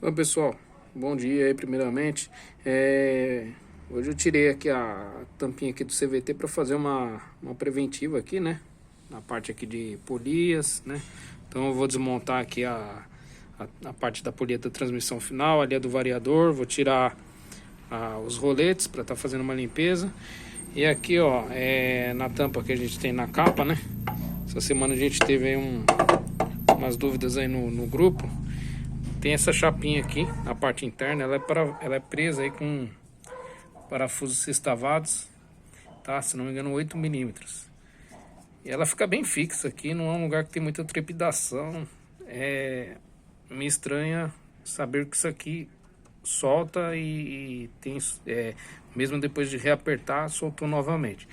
Então, pessoal, bom dia aí primeiramente. Hoje eu tirei aqui a tampinha aqui do CVT para fazer uma preventiva aqui, né? Na parte aqui de polias, né? Então eu vou desmontar aqui a parte da polia da transmissão final, ali é do variador. Vou tirar os roletes para estar fazendo uma limpeza. E aqui, ó, na tampa que a gente tem na capa, né? Essa semana a gente teve aí umas dúvidas aí no grupo. Tem essa chapinha aqui na parte interna, ela é presa aí com parafusos sextavados, tá? Se não me engano, 8 milímetros. E ela fica bem fixa aqui, não é um lugar que tem muita trepidação. Me estranha saber que isso aqui solta e tem, mesmo depois de reapertar, soltou novamente.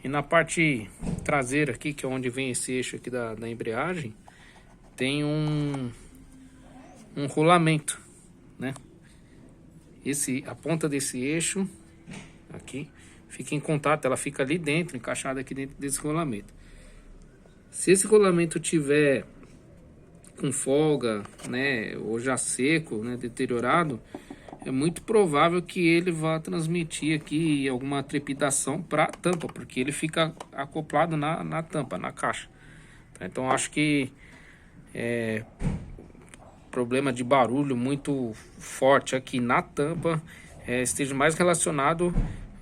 E na parte traseira aqui, que é onde vem esse eixo aqui da embreagem, tem um rolamento, né? A ponta desse eixo aqui fica em contato, ela fica ali dentro, encaixada aqui dentro desse rolamento. Se esse rolamento tiver com folga, né, ou já seco, né, deteriorado, é muito provável que ele vá transmitir aqui alguma trepidação para a tampa, porque ele fica acoplado na tampa, na caixa. Então acho que problema de barulho muito forte aqui na tampa esteja mais relacionado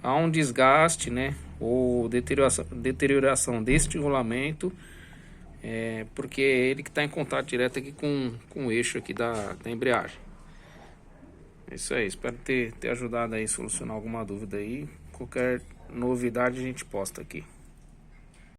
a um desgaste, né, ou deterioração deste rolamento, porque é ele que está em contato direto aqui com o eixo aqui da embreagem. É isso aí, espero ter ajudado aí a solucionar alguma dúvida aí. Qualquer novidade a gente posta aqui.